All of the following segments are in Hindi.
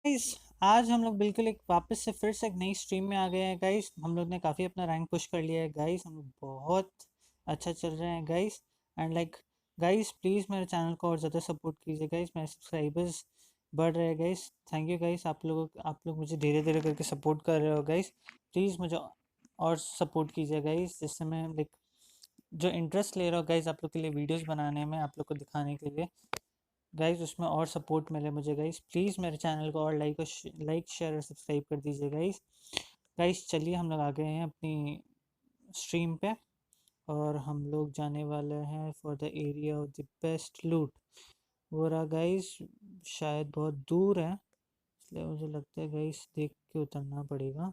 गाइस, आज हम लोग बिल्कुल एक वापस से फिर से एक नई स्ट्रीम में आ गए हैं गाइस। हम लोग ने काफ़ी अपना रैंक पुश कर लिया है गाइस। हम लोग बहुत अच्छा चल रहे हैं guys. And like guys, please मेरे चैनल को और ज़्यादा सपोर्ट कीजिए गाइस। मेरे सब्सक्राइबर्स बढ़ रहे हैं गाइस। थैंक यू गाइस, आप लोग मुझे धीरे धीरे करके सपोर्ट कर रहे हो गाइस। प्लीज़ मुझे और सपोर्ट कीजिए गाइस, जिससे मैं लाइक जो इंटरेस्ट ले रहा हूँ गाइस आप लोग के लिए वीडियोज़ बनाने में, आप लोग को दिखाने के लिए गाइस, उसमें और सपोर्ट मिले मुझे गाइस। प्लीज़ मेरे चैनल को और लाइक शेयर और सब्सक्राइब कर दीजिए गाइस। गाइस चलिए, हम लोग आ गए हैं अपनी स्ट्रीम पे और हम लोग जाने वाले हैं for the area of the best लूट। वो रहा गाइस, शायद बहुत दूर है, इसलिए मुझे लगता है गाइस देख के उतरना पड़ेगा।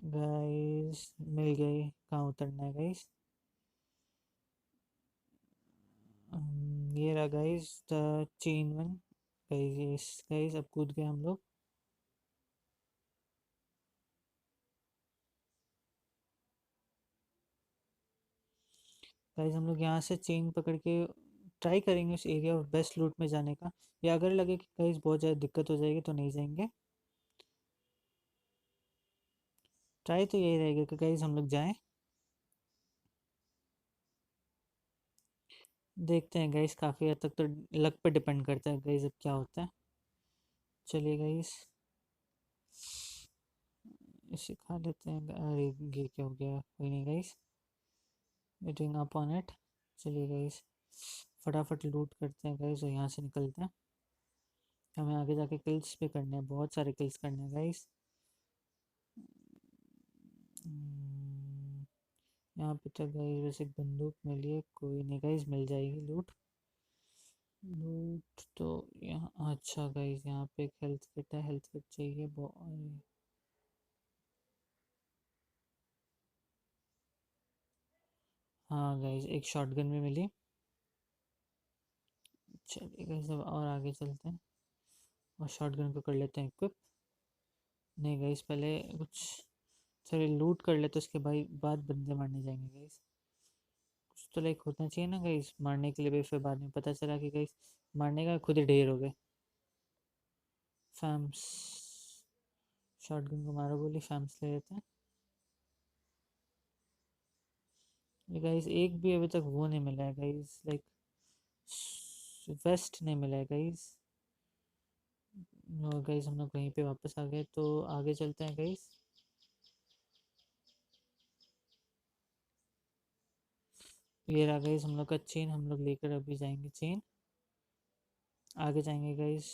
गाइस मिल गई, कहाँ उतरना है गाइस? ये रहा guys the chain one. Guys guys अब कूद गए हम लोग। गाइस हम लोग यहाँ से चेन पकड़ के ट्राई करेंगे उस एरिया ऑफ बेस्ट लूट में जाने का, या अगर लगे कि गाइस बहुत ज़्यादा दिक्कत हो जाएगी तो नहीं जाएंगे। ट्राई तो यही रहेगा कि गाइस हम लोग जाएं। देखते हैं गाइस, काफ़ी हद तक तो लक पे डिपेंड करता है गाइस अब क्या होता है। चलिए गाइस, इसे खा लेते हैं। अरे ये क्या हो गया? कोई नहीं guys, meeting up on it. चलिए गाइस, फटाफट लूट करते हैं गाइस और यहाँ से निकलते हैं। हमें आगे जाके किल्स भी करने हैं, बहुत सारे किल्स करने हैं गाइस। यहाँ पे तो गाइस बस एक बंदूक मिली है, कोई नहीं गाइस, मिल जाएगी लूट। लूट तो यहाँ अच्छा गाइस, यहाँ पे एक हेल्थ किट है, हेल्थ किट चाहिए हाँ गाइस, एक शॉटगन भी मिली। चलिए गाइस, अब और आगे चलते हैं और शॉटगन को कर लेते हैं इक्विप। नहीं गाइस, पहले कुछ, चलिए लूट कर लेते उसके बाद बंदे मारने जाएंगे गाइस। कुछ तो लाइक होना चाहिए ना गाइस मारने के लिए भी, फिर बाद में पता चला कि गाइस मारने का खुद ही ढेर हो गए। फैम्स, शॉटगन को मारो, गोली फैम्स ले लेते हैं। ये गाइस एक भी अभी तक वो नहीं मिला है गाइस, लाइक वेस्ट नहीं मिला है गाइस। और गाइस हम लोग वहीं पे वापस आ गए, तो आगे चलते हैं गाइस। ये रहा गाइस हम लोग का चेन, हम लोग लेकर अभी जाएंगे चेन, आगे जाएंगे गाइस।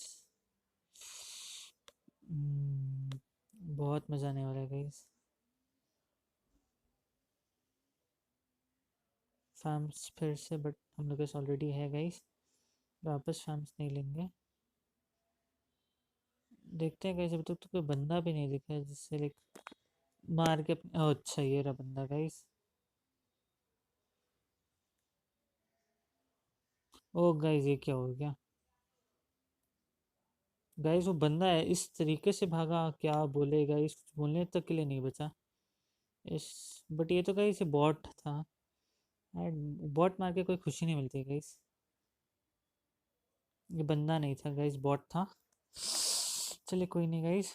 बहुत मज़ा आने वाला है गाइस। फार्म्स फिर से, बट हम लोग के पास ऑलरेडी है गाइस, वापस फार्म्स नहीं लेंगे। देखते हैं गाइस, अभी तक तो कोई बंदा भी नहीं दिखा है जिससे लाइक मार के अच्छा ये रहा बंदा गाइस। ओ गाइस, ये क्या हो गया? गाइस वो बंदा है इस तरीके से भागा, क्या बोले गाइस, कुछ बोलने तक के लिए नहीं बचा इस। बट ये तो गाइस ये बॉट था, बॉट मार के कोई खुशी नहीं मिलती गाइस। ये बंदा नहीं था गाइस, बॉट था। चलिए कोई नहीं गाइस,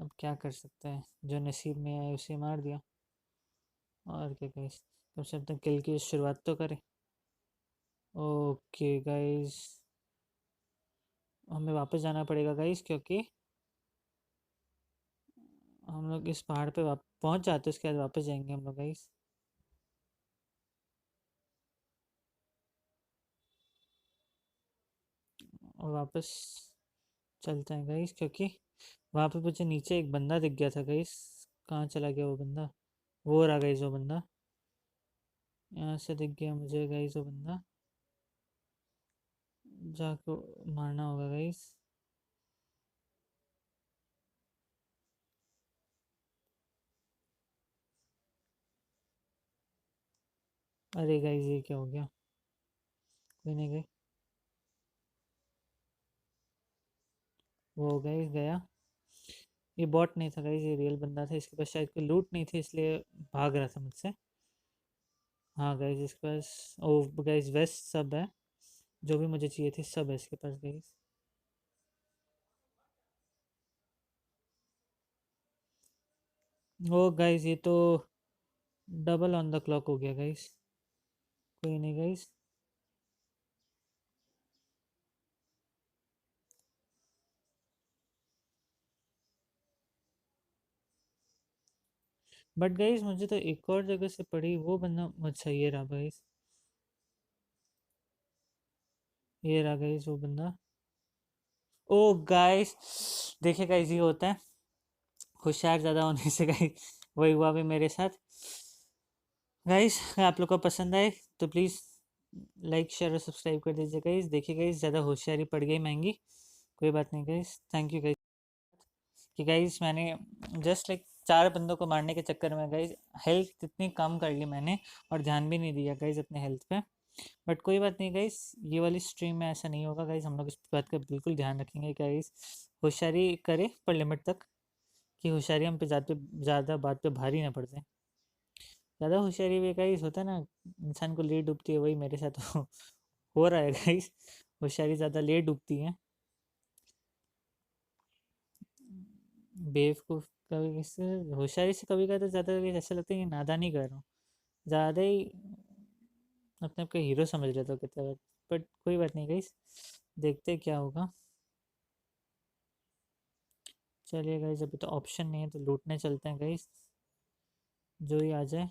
अब क्या कर सकते हैं, जो नसीब में आए उसे मार दिया। और क्या गाइस, कम से कम किल की शुरुआत तो करें। ओके गाइस, हमें वापस जाना पड़ेगा गाइस, क्योंकि हम लोग इस पहाड़ पे पहुंच जाते हैं, उसके बाद वापस जाएंगे हम लोग गाइस। और वापस चलते हैं गाइस, क्योंकि वहाँ पे मुझे नीचे एक बंदा दिख गया था गाइस। कहाँ चला गया वो बंदा? वो रहा गाइस वो बंदा, यहाँ से दिख गया मुझे गाइस वो बंदा। जाको मारना होगा गाइस। अरे गाइस, ये क्या हो गया? कोई नहीं गए, वो गाइस गया। ये बॉट नहीं था गाइस, ये रियल बंदा था, इसके पास शायद कोई लूट नहीं थी इसलिए भाग रहा था मुझसे। हाँ गाइस, इसके पास ओ गाइस वेस्ट सब है, जो भी मुझे चाहिए थी सब है इसके पास गाइस। ओ गाइस, ये तो डबल ऑन द क्लॉक हो गया गाइस। कोई नहीं गाइस। बट गाइस मुझे तो एक और जगह से पड़ी वो बंदा अच्छा ये रहा गाइस। ये रहा गाइस वो बंदा। ओ गाइस, देखिए गाइस ये होता है होशियार ज़्यादा होने से गाइस, वही हुआ भी मेरे साथ। गाइस अगर आप लोग को पसंद आए तो प्लीज़ लाइक शेयर और सब्सक्राइब कर दीजिए गाइस। देखिए गाइस ज़्यादा होशियारी पड़ गई महंगी। कोई बात नहीं गाइस, थैंक यू गाइस। कि गाइस मैंने जस्ट लाइक 4 बंदों को मारने के चक्कर में गाइस हेल्थ इतनी कम कर ली मैंने, और ध्यान भी नहीं दिया गाइस अपने हेल्थ पे। बट कोई बात नहीं गाइस, ये वाली स्ट्रीम में ऐसा नहीं होगा गाइस। हम लोग इस बात का बिल्कुल ध्यान रखेंगे गाइस, होशियारी करे पर लिमिट तक, कि होशियारी हम पे ज़्यादा बात पे भारी ना पड़ जाए। ज़्यादा होशियारी भी गाइस होता है ना, इंसान को ले डूबती है, वही मेरे साथ हो रहा है गाइस। होशियारी ज़्यादा ले डूबती है। बेवकूफ़ कभी किसी होशियारी से कभी कभी तो ज़्यादा ऐसा लगता है कि नादानी कर रहा हूँ, ज़्यादा ही अपने आप को हीरो समझ लेता हूँ कितना बार। बट कोई बात नहीं गाइस, देखते हैं क्या होगा। चलिए गाइस, अभी तो ऑप्शन नहीं है तो लूटने चलते हैं गाइस। जो ही आ जाए,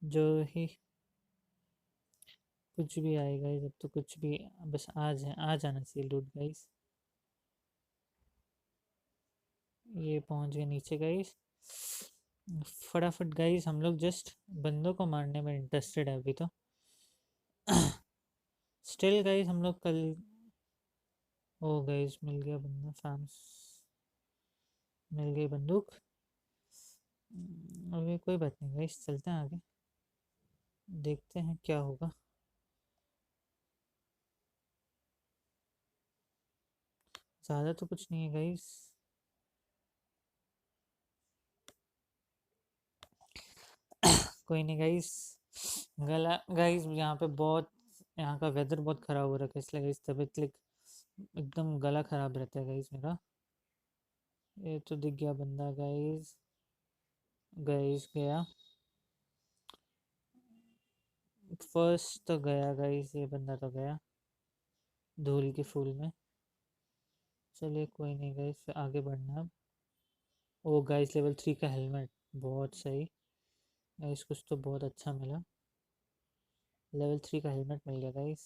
जो ही कुछ भी आए गाइस, अब तो कुछ भी बस आ जाए, आ जाना चाहिए लूट गाइस। ये पहुंच गए नीचे गाइस। फटाफट गाइस, हम लोग जस्ट बंदों को मारने में इंटरेस्टेड है अभी तो। स्टिल गाइस हम लोग कल। ओ गाइस मिल गया बंदा, फैम्स मिल गई बंदूक। अभी कोई बात नहीं गाइस, चलते हैं आगे, देखते हैं क्या होगा। ज़्यादा तो कुछ नहीं है गाइस। कोई नहीं गाइस। गला गाइस यहाँ पे बहुत, यहाँ का वेदर बहुत ख़राब हो रखा है, इसलिए गाइस तबीयत लाइक एकदम गला ख़राब रहता है गाइस मेरा। ये तो दिख गया बंदा गाइस। गाइस गया, फर्स्ट तो गया गाइस, ये बंदा तो गया धूल के फूल में। चलिए कोई नहीं गाइस, आगे बढ़ना है अब। ओ गाइस लेवल 3 का हेलमेट, बहुत सही गाइस, कुछ तो बहुत अच्छा मिला। लेवल 3 का हेलमेट मिल गया गाइस।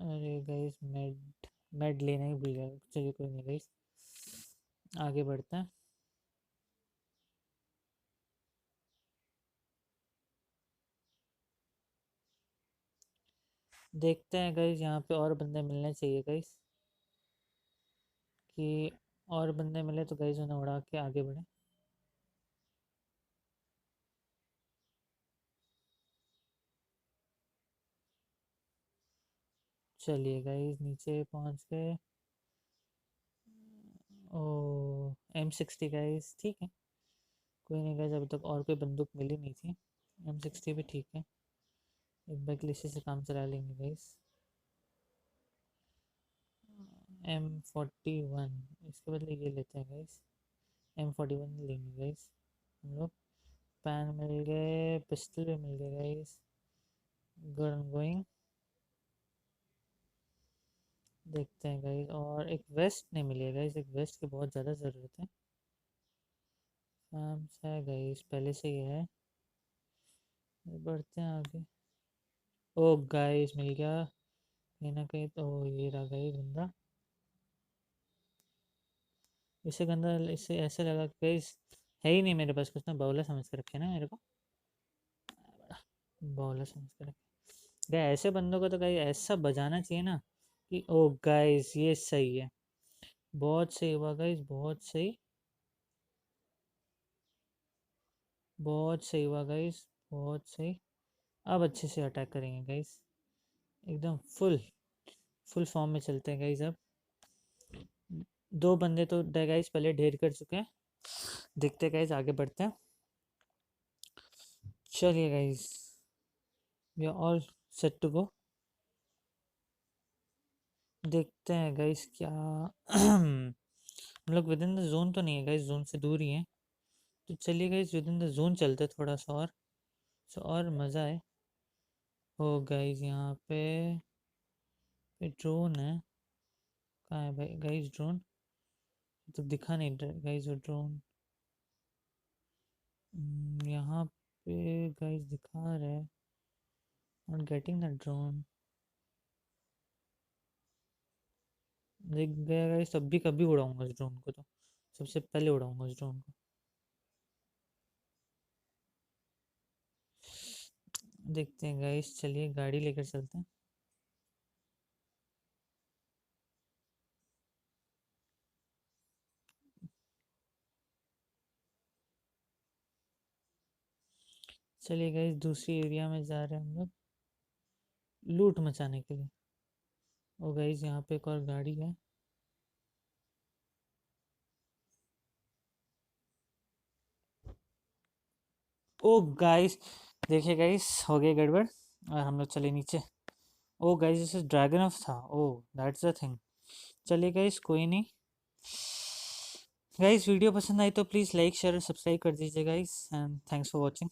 अरे गाइस मेड मेड लेना ही भूल गया। चलिए कोई नहीं गाइस, आगे बढ़ते हैं। देखते हैं गाइस, यहाँ पे और बंदे मिलने चाहिए गाइस, कि और बंदे मिले तो गाइस उन्हें उड़ा के आगे बढ़े। चलिए गाइस नीचे पहुँच गए। ओ M60 गाइस, ठीक है। कोई नहीं गाइस, अभी तक और कोई बंदूक मिली नहीं थी। M60 भी ठीक है, एक बार इसी से काम चला लेंगे गाइस। M41, इसके बदले ये लेते हैं गाइस। M41 लेंगे गाइस हम लोग। पैन मिल गए, पिस्टल भी मिल गए गाइस। गन गोइंग, देखते हैं गाइस। और एक वेस्ट नहीं मिली है गाइस, एक वेस्ट की बहुत ज़्यादा ज़रूरत है। आराम से है गाइस, पहले से ही है। बढ़ते हैं आगे। ओ गाइस मिल गया कहीं ना कहीं तो, ये रहा गाइस बंदा। इसे गंदा, इसे ऐसे लगा कि गाइस है ही नहीं मेरे पास कुछ ना, बावला समझ के रखे ना मेरे को, बावला समझ के रखे गाइस। ऐसे बंदों को तो गाइस ऐसा बजाना चाहिए ना कि ओ गाइस ये सही है। बहुत सही हुआ गाइस, बहुत सही, बहुत सही हुआ गाइस, बहुत सही। अब अच्छे से अटैक करेंगे गाइस, एकदम फुल फुल फॉर्म में चलते हैं गाइस अब। 2 बंदे तो गाइस पहले ढेर कर चुके हैं, देखते हैं गाइस आगे बढ़ते हैं। चलिए guys, we are all set to go. देखते हैं गाइस क्या हम लोग विद इन द जोन तो नहीं है गाइस, जोन से दूर ही है। तो चलिए guys with in the zone चलते थोड़ा सा और मज़ा है। ओ गाइस यहाँ पे ड्रोन है। कहाँ है भाई गाइस ड्रोन? तो दिखा नहीं गाइस वो ड्रोन। यहाँ पे गाइस दिखा रहा है, नॉट गेटिंग द ड्रोन। दिख गया गाइस, तब भी कभी उड़ाऊंगा इस ड्रोन को, तो सबसे पहले उड़ाऊंगा इस ड्रोन को। देखते हैं गाइस, चलिए गाड़ी लेकर चलते हैं। चलिए गाइस दूसरी एरिया में जा रहे हैं हम लोग लूट मचाने के लिए। ओ गाइस यहाँ पे एक और गाड़ी है। ओ गाइस देखिए गाइस, हो गई गड़बड़ और हम लोग चले नीचे। ओ गाइस जैसे ड्रैगन ऑफ था। ओ दैट्स द थिंग। चलिए गाइस कोई नहीं। गाइस वीडियो पसंद आई तो प्लीज़ लाइक शेयर और सब्सक्राइब कर दीजिए guys, and thanks for watching.